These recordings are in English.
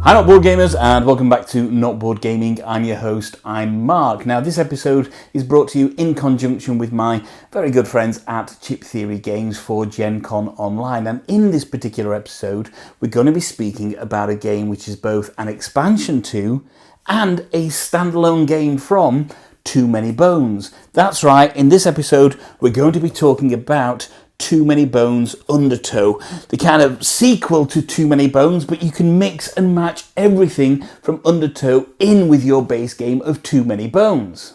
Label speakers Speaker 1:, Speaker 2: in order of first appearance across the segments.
Speaker 1: Hi Not Board Gamers, and welcome back to Not Board Gaming. I'm your host, I'm Mark. Now this episode is brought to you in conjunction with my very good friends at Chip Theory Games for GenCon Online, and in this particular episode we're going to be speaking about a game which is both an expansion to and a standalone game from Too Many Bones. That's right, in this episode we're going to be talking about Too Many Bones Undertow, the kind of sequel to Too Many Bones, but you can mix and match everything from Undertow in with your base game of Too Many Bones.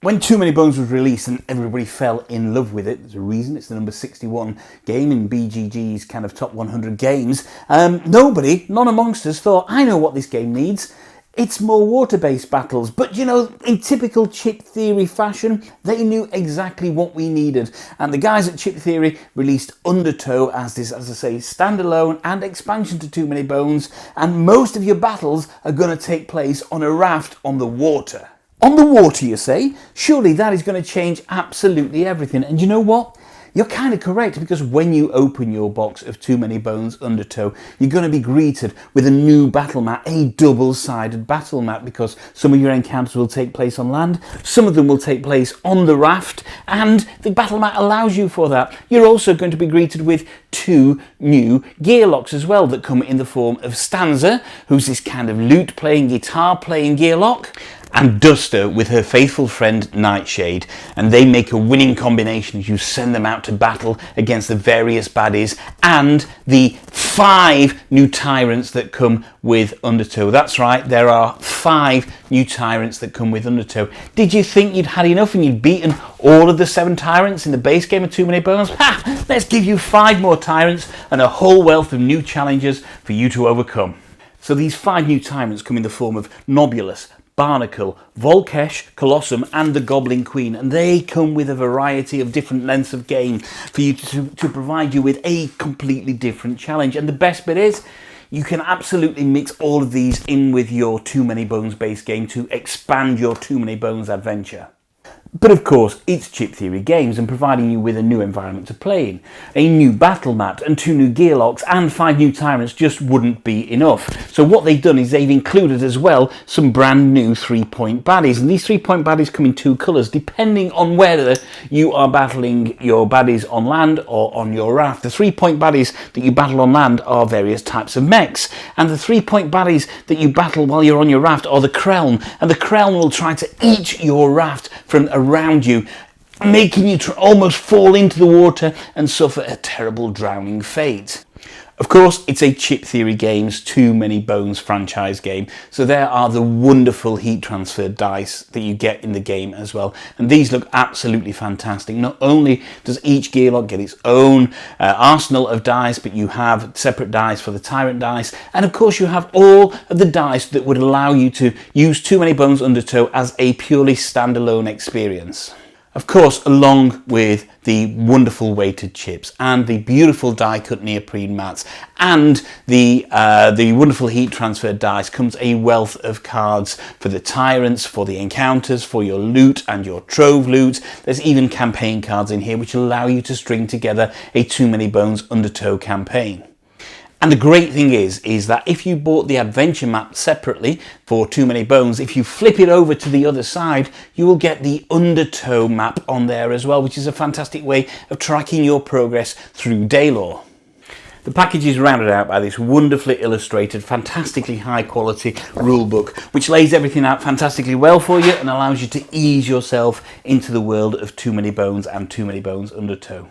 Speaker 1: When Too Many Bones was released and everybody fell in love with it, there's a reason, it's the number 61 game in BGG's kind of top 100 games, none amongst us thought, I know what this game needs. It's more water-based battles, but you know, in typical Chip Theory fashion, they knew exactly what we needed. And the guys at Chip Theory released Undertow as this, as I say, standalone and expansion to Too Many Bones, and most of your battles are going to take place on a raft on the water. On the water, you say? Surely that is going to change absolutely everything. And you know what? You're kind of correct, because when you open your box of Too Many Bones Undertow, you're going to be greeted with a new battle mat, a double-sided battle mat, because some of your encounters will take place on land, some of them will take place on the raft, and the battle mat allows you for that. You're also going to be greeted with two new gear locks as well that come in the form of Stanza, who's this kind of lute-playing, guitar-playing gear lock, and Duster with her faithful friend Nightshade, and they make a winning combination as you send them out to battle against the various baddies and the 5 new tyrants that come with Undertow. That's right, there are 5 new tyrants that come with Undertow. Did you think you'd had enough and you'd beaten all of the 7 tyrants in the base game of Too Many Bones? Ha! Let's give you 5 more tyrants and a whole wealth of new challenges for you to overcome. So these 5 new tyrants come in the form of Nobulus, Barnacle, Volkesh, Colossum and the Goblin Queen, and they come with a variety of different lengths of game for you to provide you with a completely different challenge. And the best bit is you can absolutely mix all of these in with your Too Many Bones base game to expand your Too Many Bones adventure. But of course, it's Chip Theory Games, and providing you with a new environment to play in, a new battle mat and 2 new gear locks and 5 new tyrants just wouldn't be enough. So what they've done is they've included as well some brand new 3-point baddies, and these 3-point baddies come in 2 colours depending on whether you are battling your baddies on land or on your raft. The 3-point baddies that you battle on land are various types of mechs, and the 3-point baddies that you battle while you're on your raft are the Krelm, and the Krelm will try to eat your raft from around you, making you almost fall into the water and suffer a terrible drowning fate. Of course, it's a Chip Theory Games Too Many Bones franchise game, so there are the wonderful heat transfer dice that you get in the game as well, and these look absolutely fantastic. Not only does each gear lock get its own arsenal of dice, but you have separate dice for the tyrant dice, and of course you have all of the dice that would allow you to use Too Many Bones Undertow as a purely standalone experience. Of course, along with the wonderful weighted chips and the beautiful die-cut neoprene mats and the wonderful heat transfer dice comes a wealth of cards for the tyrants, for the encounters, for your loot and your trove loot. There's even campaign cards in here which allow you to string together a Too Many Bones Undertow campaign. And the great thing is that if you bought the adventure map separately for Too Many Bones, if you flip it over to the other side, you will get the Undertow map on there as well, which is a fantastic way of tracking your progress through Daylore. The package is rounded out by this wonderfully illustrated, fantastically high quality rulebook, which lays everything out fantastically well for you and allows you to ease yourself into the world of Too Many Bones and Too Many Bones Undertow.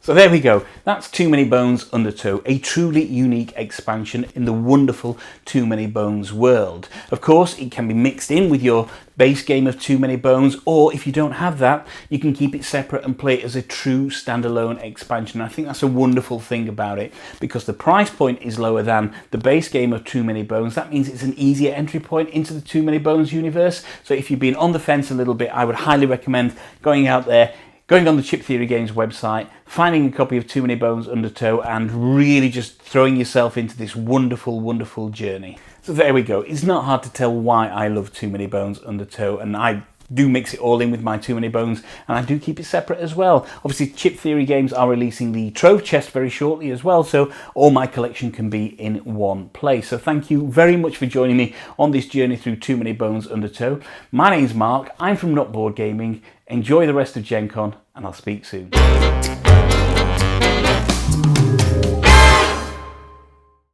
Speaker 1: So there we go, that's Too Many Bones Undertow, a truly unique expansion in the wonderful Too Many Bones world. Of course, it can be mixed in with your base game of Too Many Bones, or if you don't have that, you can keep it separate and play it as a true standalone expansion. I think that's a wonderful thing about it, because the price point is lower than the base game of Too Many Bones. That means it's an easier entry point into the Too Many Bones universe. So if you've been on the fence a little bit, I would highly recommend going out there, going on the Chip Theory Games website, finding a copy of Too Many Bones Undertow and really just throwing yourself into this wonderful, wonderful journey. So there we go. It's not hard to tell why I love Too Many Bones Undertow, and I do mix it all in with my Too Many Bones, and I do keep it separate as well. Obviously, Chip Theory Games are releasing the Trove Chest very shortly as well, so all my collection can be in one place. So thank you very much for joining me on this journey through Too Many Bones Undertow. My name's Mark, I'm from Not Board Gaming. Enjoy the rest of GenCon, and I'll speak soon.